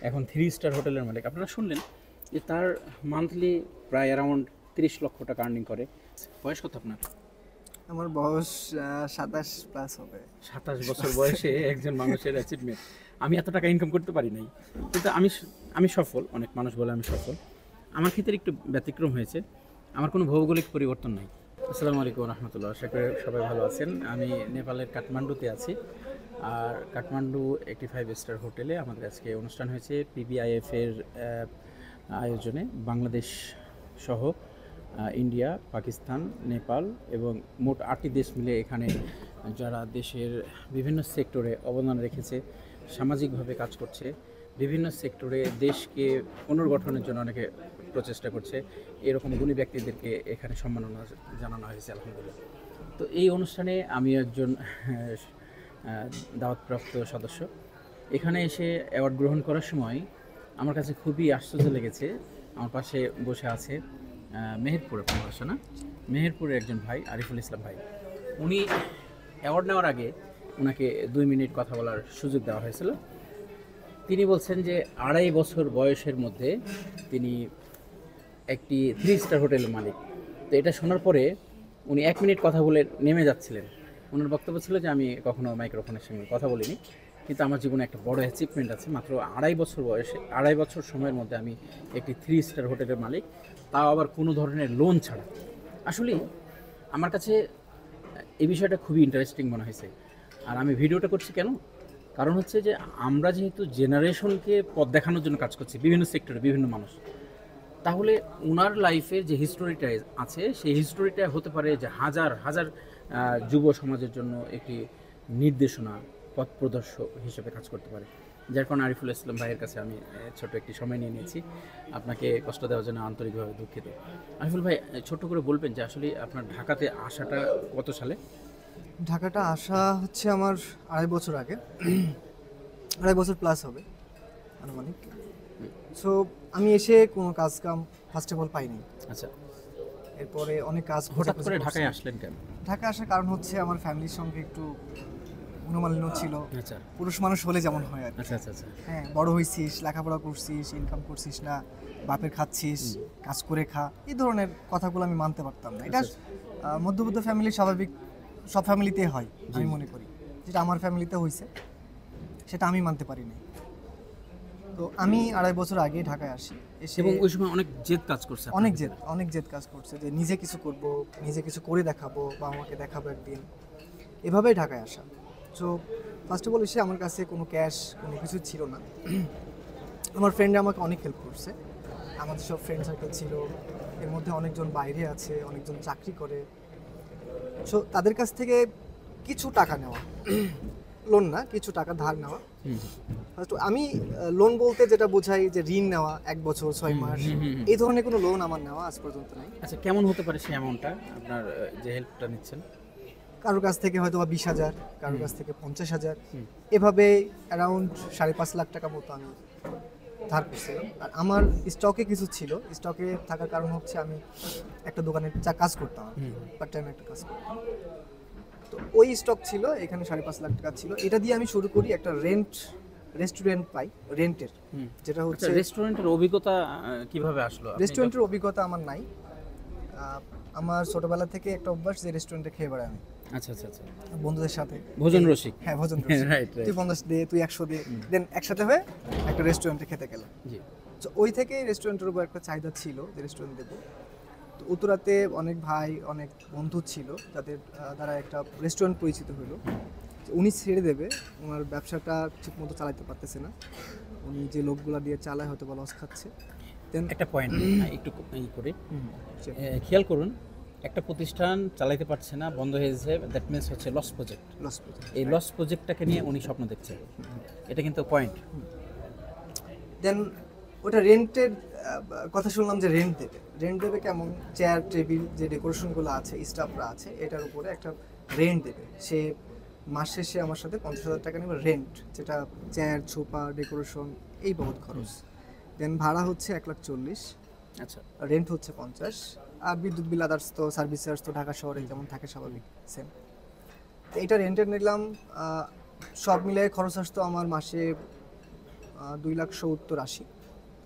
এখন 3 স্টার হোটেলের মালিক। আপনারা শুনলেন যে তার মান্থলি প্রায় অ্যারাউন্ড 30 লক্ষ টাকা আর্নিং করে। বয়স কত আপনার? আমার বয়স 27 প্লাস হবে। 27 বছর বয়সে একজন মানুষের অ্যাচিভমেন্ট। আমি এত টাকা ইনকাম করতে পারি নাই, কিন্তু আমি সফল। অনেক মানুষ বলে আমি সফল, আমার ক্ষেত্রে একটু ব্যতিক্রম হয়েছে। আমার কোনো ভৌগোলিক পরিবর্তন নাই। আসসালামু আলাইকুম রহমতুল্লাহ, আশা করি সবাই ভালো আছেন। আমি নেপালের কাঠমান্ডুতে আছি, আর কাঠমান্ডু একটি 5 স্টার হোটেলে আমাদের আজকে অনুষ্ঠান হয়েছে PBIF এর আয়োজনে। বাংলাদেশ সহ ইন্ডিয়া, পাকিস্তান, নেপাল এবং মোট 8টি দেশ মিলে এখানে যারা দেশের বিভিন্ন সেক্টরে অবদান রেখেছে, সামাজিকভাবে কাজ করছে, বিভিন্ন সেক্টরে দেশকে পুনর্গঠনের জন্য অনেকে প্রচেষ্টা করছে, এরকম গুণী ব্যক্তিদেরকে এখানে সম্মাননা জানানো হয়েছে আলহামদুলিল্লাহ। তো এই অনুষ্ঠানে আমি একজন দাওয়াতপ্রাপ্ত সদস্য। এখানে এসে অ্যাওয়ার্ড গ্রহণ করার সময় আমার কাছে খুবই আশ্চর্য লেগেছে। আমার পাশে বসে আছে মেহেরপুরের ভালোবাসা না, মেহেরপুরের একজন ভাই, আরিফুল ইসলাম ভাই। উনি অ্যাওয়ার্ড নেওয়ার আগে ওনাকে 2 মিনিট কথা বলার সুযোগ দেওয়া হয়েছিল। তিনি বলছেন যে 2.5 বছর বয়সের মধ্যে তিনি একটি 3 স্টার হোটেলের মালিক। তো এটা শোনার পরে উনি 1 মিনিট কথা বলে নেমে যাচ্ছিলেন। ওনার বক্তব্য ছিল যে আমি কখনো মাইক্রোফোনের সঙ্গে কথা বলিনি, কিন্তু আমার জীবনে একটা বড় অ্যাচিভমেন্ট আছে। মাত্র 2.5 বছর বয়সে, 2.5 বছর সময়ের মধ্যে আমি একটি 3 স্টার হোটেলের মালিক, তাও আবার কোনো ধরনের লোন ছাড়া। আসলে আমার কাছে এই বিষয়টা খুবই ইন্টারেস্টিং মনে হয়েছে। আর আমি ভিডিওটা করছি কেন? কারণ হচ্ছে যে আমরা যেহেতু জেনারেশনকে পথ দেখানোর জন্য কাজ করছি বিভিন্ন সেক্টরে, বিভিন্ন মানুষ, তাহলে ওনার লাইফের যে হিস্টোরিটা আছে সেই হিস্টোরিটা হতে পারে যে হাজার হাজার যুব সমাজের জন্য একটি নির্দেশনা, পথ প্রদর্শক হিসেবে কাজ করতে পারে। যার কারণে আরিফুল ইসলাম ভাইয়ের কাছে আমি ছোট একটি সময় নিয়ে নিয়েছি। আপনাকে কষ্ট দেওয়ার জন্য আন্তরিকভাবে দুঃখিত। আরিফুল ভাই, ছোট্ট করে বলবেন যে আসলে আপনার ঢাকাতে আসাটা কত সালে? ঢাকাটা আসা হচ্ছে আমার 2.5 বছর আগে, 2.5 বছর প্লাস হবে আনুমানিক। সো আমি এসে কোনো কাজ কাম ফার্স্ট অফ অল পাইনি। আচ্ছা, এরপরে অনেক কাজ হঠাৎ খোঁজাখুঁজি করে করছি। ঢাকায় আসলেন কেন? ঢাকা আসার কারণ হচ্ছে আমার ফ্যামিলির সঙ্গে একটু মনোমালিন্য ছিল। আচ্ছা পুরুষ মানুষ হলে যেমন হয় আর কি। আচ্ছা আচ্ছা আচ্ছা হ্যাঁ, বড় হয়েছিস, লেখাপড়া করছিস, ইনকাম করছিস না, বাপের খাচ্ছিস, কাজ করে খা, এই ধরনের কথাগুলো আমি মানতে পারতাম না। এটা মধ্যবিত্ত ফ্যামিলি স্বাভাবিক, সব ফ্যামিলিতেই হয় আমি মনে করি। যেটা আমার ফ্যামিলিতে হয়েছে সেটা আমি মানতে পারিনি। তো আমি 2.5 বছর আগে ঢাকায় আসি। এসে এবং ওই সময় অনেক জেদ কাজ করছে আপনার অনেক ভিতরে। জেদ কাজ করছে যে নিজে কিছু করব, নিজে কিছু করে দেখাবো বা আমাকে দেখাবো একদিন, এভাবেই ঢাকায় আসা। সো ফার্স্ট অফ অল এসে আমার কাছে কোনো ক্যাশ কোনো কিছু ছিল না। আমার ফ্রেন্ডরা আমাকে অনেক হেল্প করছে। আমাদের সব ফ্রেন্ড সার্কেল ছিল, এর মধ্যে অনেকজন বাইরে আছে, অনেকজন চাকরি করে। সো তাদের কাছ থেকে কিছু টাকা নেওয়া, লোন না, কিছু টাকা ধার নেওয়া। ফার্স্ট আমি লোন বলতে যেটা বোঝাই যে ঋণ নেওয়া 1 বছর 6 মাস, এই ধরনের কোনো লোন আমার নেওয়া আজ পর্যন্ত নাই। আচ্ছা, কেমন হতে পারে সেই অ্যামাউন্টটা আপনার যে হেল্পটা নিচ্ছেন? কারোর কাছ থেকে হয়তো বা 20,000, কারোর কাছ থেকে 50,000, এভাবে অ্যারাউন্ড 5.5 লাখ টাকা মতো আমি ধার করছিলাম। আর আমার স্টকে কিছু ছিল। স্টকে থাকার কারণ হচ্ছে আমি একটা দোকানে কাজ করতাম, পার্ট টাইম একটা কাজ করতাম। তো ওই স্টক ছিল, এখানে 5.5 লাখ টাকা ছিল। এটা দিয়ে আমি শুরু করি, একটা রেস্টুরেন্ট পাই রেন্টের, যেটা হচ্ছে রেস্টুরেন্টের অভিজ্ঞতা কিভাবে আসলো? রেস্টুরেন্টের অভিজ্ঞতা আমার নাই। আমার ছোটবেলা থেকে একটা অভ্যাস যে রেস্টুরেন্টে খেয়ে বেড়াই আমি। আচ্ছা আচ্ছা আচ্ছা, বন্ধুদের সাথে ভোজন রসিক। হ্যাঁ, ভোজন রসিক। Right right. তুই 50 দে, তুই 100 দে, দেন একসাথে হয়ে একটা রেস্টুরেন্টে খেতে গেলাম। জি, তো ওই থেকে রেস্টুরেন্টের উপর একটা চাহিদা ছিল যে রেস্টুরেন্ট দেবো। তো উত্তরাতে অনেক ভাই, অনেক বন্ধু ছিল যাদের দ্বারা একটা রেস্টুরেন্ট পরিচিত হলো। উনি ছেড়ে দেবে, ওনার ব্যবসাটা ঠিক মতো চালাতে পারতেছে না, উনি যে লোকগুলা দিয়ে চালায় হয়তো বা লস খাচ্ছে। দেন একটা পয়েন্ট একটু করে খেয়াল করুন, একটা প্রতিষ্ঠান চালাইতে পারছে না, বন্ধ হয়ে যাচ্ছে, দ্যাট মিনস হচ্ছে লস প্রজেক্ট। লস। এই লস প্রজেক্টটাকে নিয়ে উনি স্বপ্ন দেখছেন, এটা কিন্তু পয়েন্ট। দেন ওটা রেন্টের কথা শুনলাম যে রেন্ট দেবে কেমন, চেয়ার টেবিল যে ডেকোরেশনগুলো আছে, স্টাফরা আছে, এটার উপরে একটা রেন্ট দেবে। সে মাস শেষে আমার সাথে 50,000 টাকা নেবে রেন্ট, যেটা চেয়ার, ছোপা, ডেকোরেশন, এই বহুত খরচ। দেন ভাড়া হচ্ছে 1,40,000, আচ্ছা, রেন্ট হচ্ছে 50, আর বিদ্যুৎ বিল, আদার্স তো সার্ভিস চার্জ তো ঢাকা শহরে যেমন থাকে স্বাভাবিক সেম। তো এটা রেন্টের নিলাম, সব মিলিয়ে খরচ আসতো আমার মাসে 2,70,80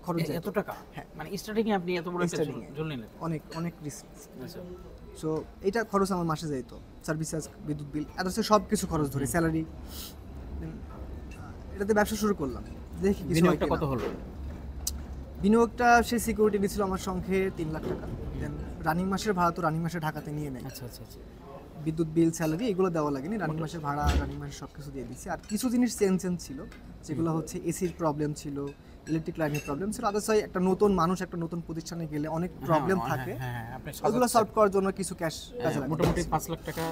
খরচ যেত। এত টাকা? হ্যাঁ। মানে স্টার্টিং এ আপনি এত বড় একটা Starting এ। ঝুল নিলেন? অনেক অনেক রিস্ক। আচ্ছা। সো এটা খরচ আমার মাসে যাইতো, সার্ভিস চার্জ, বিদ্যুৎ বিল, এত সব কিছু খরচ ধরে, স্যালারি। এটাতে ব্যবসা শুরু করলাম, দেখি কিছু হয় বিনিয়োগটা কিনা। কত হলো? বিনিয়োগটা সে সিকিউরিটি দিয়েছিল আমার সংখ্যে 3 লাখ টাকা। দেন রানিং মাসের ভাড়া তো রানিং মাসে ঢাকাতে নিয়ে নেয়, আচ্ছা আচ্ছা আচ্ছা। বিদ্যুৎ বিল, স্যালারি এগুলো দেওয়া লাগেনি, রানিং মাসের ভাড়া, রানিং মাসের সব কিছু দিয়ে দিচ্ছি। আর কিছু জিনিস চেঞ্জ ছিল, যেগুলো হচ্ছে এসির প্রবলেম ছিল, ইলেকট্রিক লাইনের প্রবলেম ছিল। আদার্স একটা নতুন মানুষ একটা নতুন প্রতিষ্ঠানে গেলে অনেক প্রবলেম থাকে, হ্যাঁ, আপনি ওগুলো সলভ করার জন্য কিছু ক্যাশ কাজে লাগে। মোটামুটি 5 লাখ টাকা,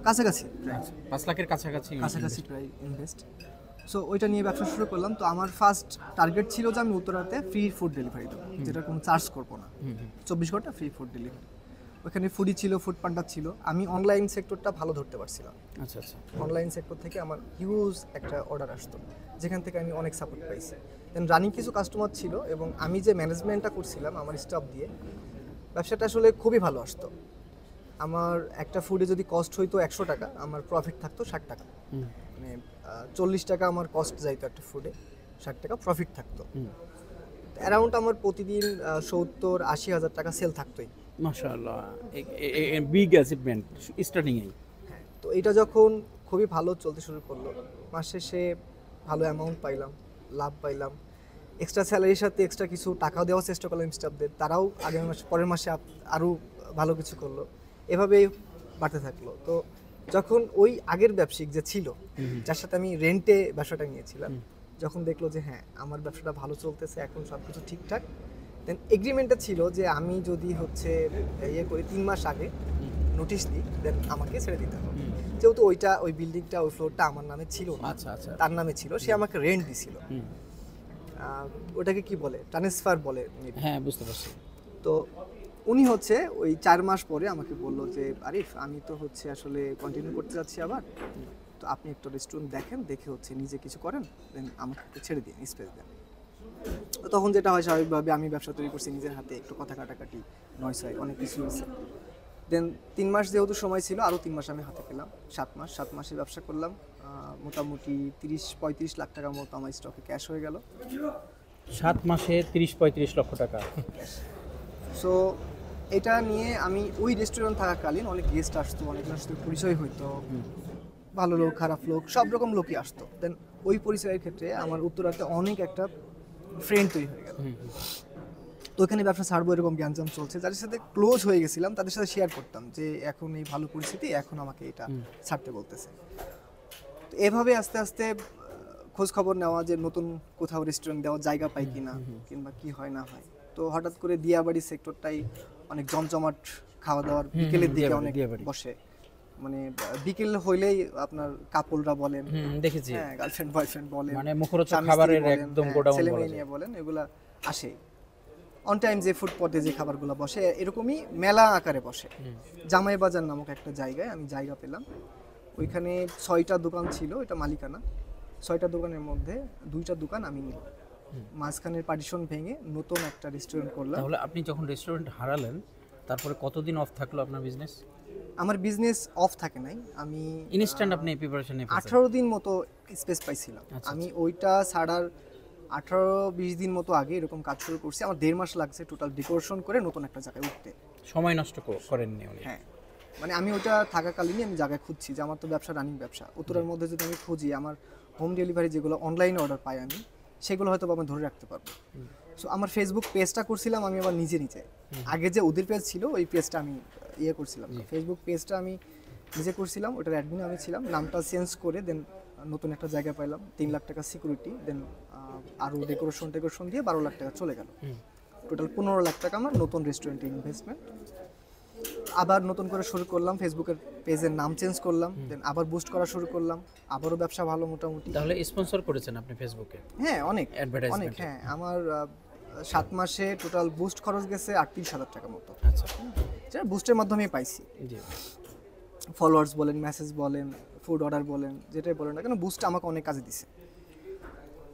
কাছাকাছি প্রায়, 5 লাখের কাছাকাছি কাছাকাছি প্রায় ইনভেস্ট। সো ওইটা নিয়ে ব্যবসা শুরু করলাম। তো আমার ফার্স্ট টার্গেট ছিল যে আমি উত্তরাতে ফ্রি ফুড ডেলিভারি দেবো, যেটা কোনো চার্জ করবো না, 24 ঘন্টা ফ্রি ফুড ডেলিভারি। ওখানে ফুডি ছিল, ফুড পান্ডা ছিল। আমি অনলাইন সেক্টরটা ভালো ধরতে পারছিলাম। আচ্ছা আচ্ছা। অনলাইন সেক্টর থেকে আমার হিউজ একটা অর্ডার আসতো, যেখান থেকে আমি অনেক সাপোর্ট পাইছি। দেন রানিং কিছু কাস্টমার ছিল, এবং আমি যে ম্যানেজমেন্টটা করছিলাম আমার স্টাফ দিয়ে, ব্যবসাটা আসলে খুবই ভালো আসতো। আমার একটা ফুডে যদি কস্ট হইতো 100 টাকা, আমার প্রফিট থাকতো 60 টাকা। মানে 40 টাকা আমার কস্ট যাইতো একটা ফুডে, 60 টাকা প্রফিট থাকতো। অ্যারাউন্ড আমার প্রতিদিন 70-80 হাজার টাকা সেল থাকতোই। মাশাআল্লাহ, বিগ অ্যাচিভমেন্ট স্টার্টিং এ। হ্যাঁ, তো এটা যখন খুবই ভালো চলতে শুরু করলো, মাস শেষে ভালো অ্যামাউন্ট পাইলাম, লাভ পাইলাম। এক্সট্রা স্যালারির সাথে এক্সট্রা কিছু টাকাও দেওয়ার চেষ্টা করলাম স্টাফদের, তারাও আগামী মাসে, পরের মাসে আরও ভালো কিছু করলো। এভাবেই বাড়তে থাকলো। তো যখন ওই আগের ব্যবসায়িক যে ছিল, যার সাথে আমি রেন্টে ব্যবসাটা নিয়েছিলাম, যখন দেখলো যে হ্যাঁ আমার ব্যবসাটা ভালো চলতেছে, এখন সব কিছু ঠিকঠাক, দেন এগ্রিমেন্টটা ছিল যে আমি যদি হচ্ছে ইয়ে করি 3 মাস আগে নোটিশ দিই, দেন আমাকে ছেড়ে দিতে হবে। যেহেতু ওই বিল্ডিংটা, ওই ফ্লোরটা আমার নামে ছিল না, আচ্ছা আচ্ছা। তার নামে ছিল, সে আমাকে রেন্ট দিছিল। ওটাকে কি বলে, ট্রান্সফার বলে maybe। হ্যাঁ, বুঝতে পারছি। তো উনি হচ্ছে ওই 4 মাস পরে আমাকে বললো যে আরিফ, আমি তো হচ্ছে আসলে কন্টিনিউ করতে যাচ্ছি আবার, তো আপনি একটা রেস্টুরেন্ট দেখেন, দেখে হচ্ছে নিজে কিছু করেন, দেন আমাকে একটু ছেড়ে দিন, স্পেস দেন। তো তখন যেটা হয় স্বাভাবিকভাবে, আমি ব্যবসা তৈরি করছি নিজের হাতে, একটু কথা কাটাকাটি, নয় ছয় অনেক কিছু হয়েছে। দেন 3 মাস যেহেতু সময় ছিল, আরও 3 মাস আমি হাতে পেলাম, 7 মাসে ব্যবসা করলাম। মোটামুটি 30-35 লাখ টাকার মতো আমার স্টকে ক্যাশ হয়ে গেল। 7 মাসে 30-35 লক্ষ টাকা। সো এটা নিয়ে আমি ওই রেস্টুরেন্ট থাকাকালীন অনেক গেস্ট আসতো, অনেকের সাথে পরিচয় হইতো, ভালো লোক, খারাপ লোক, সব রকম লোকই আসতো। দেন ওই পরিচয়ের ক্ষেত্রে আমার উত্তরাতে অনেক একটা ফ্রেন্ড তৈরি হয়ে গেল। তো ওখানে ব্যবসা ছাড়বো এরকম জ্ঞানজাম চলছে, যাদের সাথে ক্লোজ হয়ে গেছিলাম তাদের সাথে শেয়ার করতাম যে এখন এই ভালো পরিস্থিতি, এখন আমাকে এটা ছাড়তে বলতেছে। তো এভাবে আস্তে আস্তে খোঁজ খবর নেওয়া যে নতুন কোথাও রেস্টুরেন্ট দেওয়ার জায়গা পাই কিনা, কিংবা কি হয় না হয়। তো হঠাৎ করে দিয়াবাড়ি সেক্টরটাই অনেক জমজমাট, খাওয়া দাওয়ার বিকেলের দিকে অনেক বসে, মানে বিকেল হইলেই আপনার কাপলরা বলেন, দেখেছি, হ্যাঁ, গার্লফ্রেন্ড বয়ফ্রেন্ড বলেন, মানে মুখরোচক খাবারের একদম গোডাউন ছেলে বলা মেয়ে নিয়ে বলেন, এগুলা আসে অন টাইম। যে ফুডপথে যে খাবারগুলো বসে, এরকমই মেলা আকারে বসে। জামাই বাজার নামক একটা জায়গায় আমি জায়গা পেলাম, ওইখানে 6টা দোকান ছিল, এটা মালিকানা। 6টা দোকানের মধ্যে 2টা দোকান আমি নিলাম, মাঝখানের পার্টিশন ভেঙে নতুন একটা রেস্টুরেন্ট করলাম। তাহলে আপনি যখন রেস্টুরেন্ট হারালেন, তারপরে কতদিন অফ থাকলো আপনার বিজনেস? আমার বিজনেস অফ থাকে নাই, আমি ইনস্ট্যান্ট আপনি প্রিপারেশন নিয়ে 18 দিন মতো স্পেস পাইছিলাম। আচ্ছা, আমি ওইটা ছাড়ার 18-20 দিন মতো আগে এরকম কাজ শুরু করছি। আমার 1.5 মাস লাগছে টোটাল ডেকোরেশন করে নতুন একটা জায়গায় উঠতে। সময় নষ্ট করেননি উনি? হ্যাঁ, মানে আমি ওইটা থাকাকালীনই আমি জায়গায় খুঁজছি যে আমার তো ব্যবসা, রানিং ব্যবসা, উত্তরের মধ্যে যদি আমি খুঁজি, আমার হোম ডেলিভারি যেগুলো অনলাইনে অর্ডার পাই আমি, সেগুলো হয়তো আমি ধরে রাখতে পারবো। সো আমার ফেসবুক পেজটা করছিলাম আমি আবার নিজে নিজে, আগে যে ওদের পেজ ছিল ওই পেজটা আমি ইয়ে করছিলাম, ফেসবুক পেজটা আমি নিজে করছিলাম, ওটার অ্যাডমিন আমি ছিলাম। নামটা চেঞ্জ করে দেন নতুন একটা জায়গা পাইলাম, 3 লাখ টাকা সিকিউরিটি, দেন আরও ডেকোরেশন দিয়ে 12 লাখ টাকা চলে গেল। টোটাল 15 লাখ টাকা আমার নতুন রেস্টুরেন্টে ইনভেস্টমেন্ট। আবার নতুন করে শুরু করলাম, ফেসবুকের পেজের নাম চেঞ্জ করলাম, দেন আবার বুস্ট করা শুরু করলাম, আবারও ব্যবসা ভালো মোটামুটি। তাহলে স্পন্সর করেছেন আপনি ফেসবুকে? হ্যাঁ, অনেক অ্যাডভার্টাইজমেন্ট? হ্যাঁ, আমার 7 মাসে টোটাল বুস্ট খরচ গেছে 38,000 টাকা মতো, আচ্ছা, যেটা বুস্টের মাধ্যমেই পাইছি। জি। ফলোয়ার্স বলেন, মেসেজ বলেন, ফুড অর্ডার বলেন, যেটাই বলেন না কেন, বুস্ট আমাকে অনেক কাজে দিছে।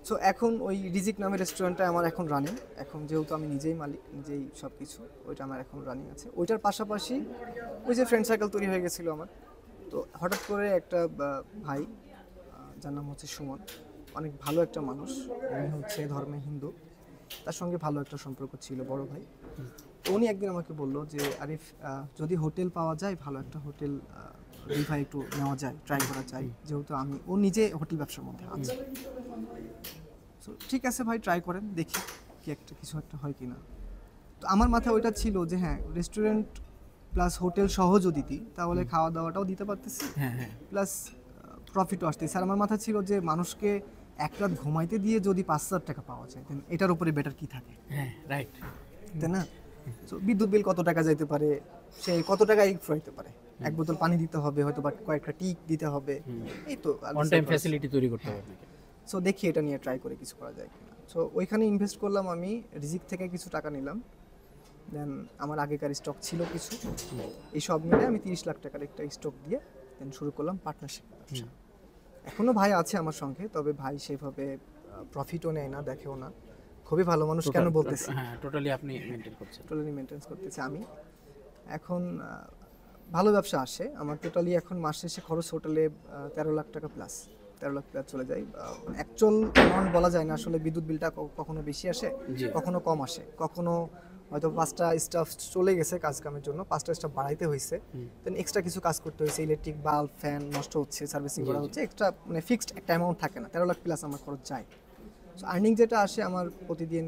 সো এখন ওই রিজিক নামের রেস্টুরেন্টটা আমার এখন রানিং, এখন যেহেতু আমি নিজেই মালিক, নিজেই সব কিছু, ওইটা আমার এখন রানিং আছে। ওইটার পাশাপাশি ওই যে ফ্রেন্ড সার্কেল তৈরি হয়ে গেছিলো আমার, তো হঠাৎ করে একটা ভাই, যার নাম হচ্ছে সুমন, অনেক ভালো একটা মানুষ, উনি হচ্ছে ধর্মে হিন্দু, তার সঙ্গে ভালো একটা সম্পর্ক ছিল, বড় ভাই। তো উনি একদিন আমাকে বললো যে আরিফ, যদি হোটেল পাওয়া যায়, ভালো একটা হোটেল ভাই একটু নেওয়া যায়, ট্রাই করা যায়, যেহেতু ও নিজে হোটেল ব্যবসার মধ্যে আছে। তো ঠিক আছে ভাই, ট্রাই করেন, দেখি কিছু একটা হয় কিনা। তো আমার মাথায় ওইটা ছিল যে হ্যাঁ, রেস্টুরেন্ট প্লাস হোটেল সহ যদি দিই, তাহলে খাওয়া দাওয়াটাও দিতে পারতেছি, হ্যাঁ প্লাস প্রফিটও আসতেছে। আর আমার মাথা ছিল যে মানুষকে এক রাত ঘুমাইতে দিয়ে যদি 5,000 টাকা পাওয়া যায়, দেন এটার উপরে বেটার কি থাকে, হ্যাঁ, রাইট। তাই না? তো বিদ্যুৎ বিল কত টাকা যাইতে পারে, সে কত টাকা হইতে পারে, এক বোতল পানি দিতে হবে, হয়তো বা কয়েকটা টিক দিতে হবে, এই তো অন টাইম ফ্যাসিলিটি তৈরি করতে হবে আপনাকে। সো দেখি এটা নিয়ে ট্রাই করে কিছু করা যায় কিনা। সো ওইখানে ইনভেস্ট করলাম, আমি রিজিক থেকে কিছু টাকা নিলাম, দেন আমার আগেকার স্টক ছিল কিছু, এই সব মিলে আমি 30 লাখ টাকার একটা স্টক দিয়ে দেন শুরু করলাম পার্টনারশিপ ব্যবসা। এখনো ভাই আছে আমার সঙ্গে, তবে ভাই সেভাবে প্রফিটও নেয় না, দেখেও না। খুবই ভালো মানুষ, কেন বলতেছি, হ্যাঁ, টোটালি আপনি মেইনটেইন করছেন। টোটালি মেনটেন্স করতেছি আমি। এখন ভালো ব্যবসা আসে আমার, টোটালি এখন মাস শেষে খরচ হোটেলে 13 লাখ টাকা প্লাস, 13 লাখ প্লাস চলে যায়। অ্যাকচুয়াল অ্যামাউন্ট বলা যায় না আসলে, বিদ্যুৎ বিলটা কখনো বেশি আসে, কখনো কম আসে, কখনো হয়তো 5টা স্টাফ চলে গেছে কাজ কামের জন্য, 5টা স্টাফ বাড়াইতে হয়েছে, দেন এক্সট্রা কিছু কাজ করতে হয়েছে, ইলেকট্রিক বাল্ব ফ্যান নষ্ট হচ্ছে, সার্ভিসিং করা হচ্ছে, এক্সট্রা মানে ফিক্সড একটা অ্যামাউন্ট থাকে না, 13 লাখ প্লাস আমার খরচ যায়। সো আর্নিং যেটা আসে আমার প্রতিদিন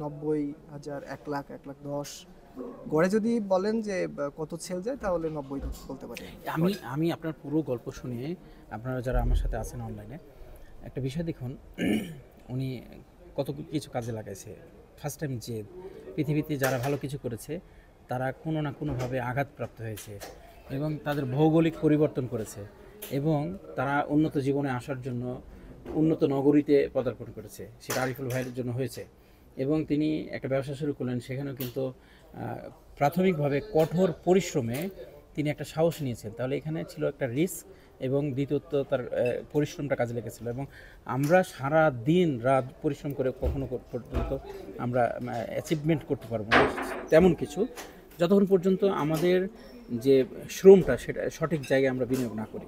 90,000, 1 লাখ, 1,10,000 গড়ে যদি বলেন যে কত সেল যায়, তাহলে 90 বলতে পারি। আমি আপনার পুরো গল্প শুনিয়ে, আপনারা যারা আমার সাথে আছেন অনলাইনে, একটা বিষয় দেখুন, উনি কত কিছু কাজে লাগাইছে। ফার্স্ট টাইম যে পৃথিবীতে যারা ভালো কিছু করেছে, তারা কোনো না কোনোভাবে আঘাতপ্রাপ্ত হয়েছে এবং তাদের ভৌগোলিক পরিবর্তন করেছে, এবং তারা উন্নত জীবনে আসার জন্য উন্নত নগরীতে পদার্পণ করেছে। সেটা আরিফুল ভাইয়ের জন্য হয়েছে, এবং তিনি একটা ব্যবসা শুরু করলেন। সেখানেও কিন্তু প্রাথমিকভাবে কঠোর পরিশ্রমে তিনি একটা সাহস নিয়েছেন। তাহলে এখানে ছিল একটা রিস্ক, এবং দ্বিতীয়ত তার পরিশ্রমটা কাজে লেগেছিল। এবং আমরা সারা দিন রাত পরিশ্রম করে কখনো পর্যন্ত আমরা অ্যাচিভমেন্ট করতে পারবো না তেমন কিছু, যতক্ষণ পর্যন্ত আমাদের যে শ্রমটা সেটা সঠিক জায়গায় আমরা বিনিয়োগ না করি।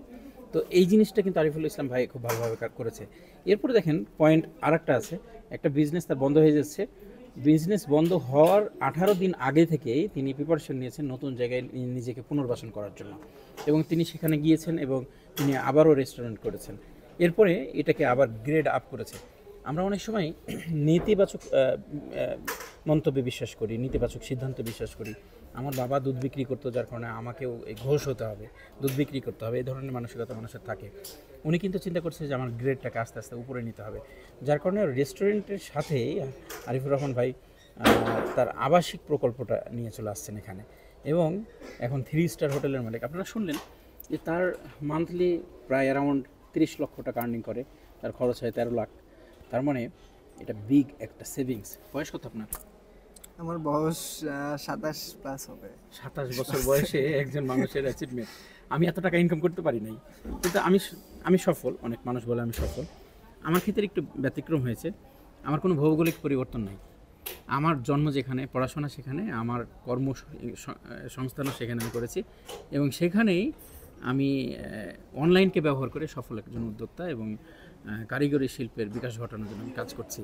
তো এই জিনিসটা কিন্তু আরিফুল ইসলাম ভাই খুব ভালোভাবে করেছে। এরপরে দেখেন পয়েন্ট আরেকটা আছে, একটা বিজনেস তার বন্ধ হয়ে যাচ্ছে, বিজনেস বন্ধ হওয়ার 18 দিন আগে থেকেই তিনি প্রিপারেশন নিয়েছেন নতুন জায়গায় নিজেকে পুনর্বাসন করার জন্য, এবং তিনি সেখানে গিয়েছেন এবং তিনি আবারও রেস্টুরেন্ট করেছেন। এরপরে এটাকে আবার গ্রেড আপ করেছে। আমরা অনেক সময় নেতিবাচক মন্তব্যে বিশ্বাস করি, নেতিবাচক সিদ্ধান্তে বিশ্বাস করি। আমার বাবা দুধ বিক্রি করতো, যার কারণে আমাকেও ঘোষ হতে হবে, দুধ বিক্রি করতে হবে, এই ধরনের মানসিকতা মানুষের থাকে। উনি কিন্তু চিন্তা করছে যে আমার গ্রেডটাকে আস্তে আস্তে উপরে নিতে হবে, যার কারণে রেস্টুরেন্টের সাথেই আরিফুর রহমান ভাই তার আবাসিক প্রকল্পটা নিয়ে চলে আসছেন এখানে, এবং এখন 3 স্টার হোটেলের মালিক। আপনারা শুনলেন যে তার মান্থলি প্রায় অ্যারাউন্ড 30 লক্ষ টাকা আর্নিং করে, তার খরচ হয় 13 লাখ। তার মানে এটা বিগ একটা সেভিংস। বয়স কত আপনার? আমার বয়স 27 প্লাস হবে। 27 বছর বয়সে একজন মানুষের অ্যাচিভমেন্ট। আমি এত টাকা ইনকাম করতে পারি নাই, কিন্তু আমি সফল। অনেক মানুষ বলে আমি সফল, আমার ক্ষেত্রে একটু ব্যতিক্রম হয়েছে। আমার কোনো ভৌগোলিক পরিবর্তন নাই, আমার জন্ম যেখানে, পড়াশোনা সেখানে, আমার কর্ম সংস্থানও সেখানে আমি করেছি, এবং সেখানেই আমি অনলাইনকে ব্যবহার করে সফল একজন উদ্যোক্তা এবং কারিগরি শিল্পের বিকাশ ঘটানোর জন্য আমি কাজ করছি।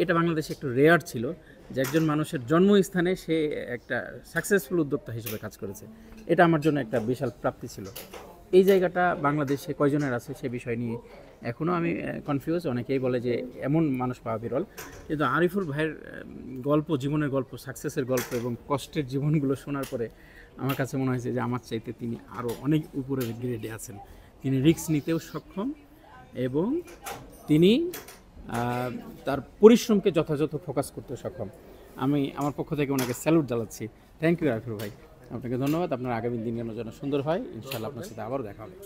এটা বাংলাদেশে একটু রেয়ার ছিল যে একজন মানুষের জন্মস্থানে সে একটা সাকসেসফুল উদ্যোক্তা হিসেবে কাজ করেছে। এটা আমার জন্য একটা বিশাল প্রাপ্তি ছিল। এই জায়গাটা বাংলাদেশে কয়জনের আছে সে বিষয় নিয়ে এখনও আমি কনফিউজ। অনেকেই বলে যে এমন মানুষ পাওয়া বিরল, কিন্তু আরিফুল ভাইয়ের গল্প, জীবনের গল্প, সাকসেসের গল্প এবং কষ্টের জীবনগুলো শোনার পরে আমার কাছে মনে হয়েছে যে আমার চাইতে তিনি আরও অনেক উপরের গ্রেডে আছেন। তিনি রিস্ক নিতেও সক্ষম, এবং তিনি তার পরিশ্রমকে যথাযথ ফোকাস করতে সক্ষম। আমি আমার পক্ষ থেকে ওনাকে স্যালুট জানাচ্ছি। থ্যাংক ইউ আরিফুল ভাই, আপনাকে ধন্যবাদ। আপনার আগামী দিনের জন্য সুন্দর হয়, ইনশাআল্লাহ আপনার সাথে আবারও দেখা হবে।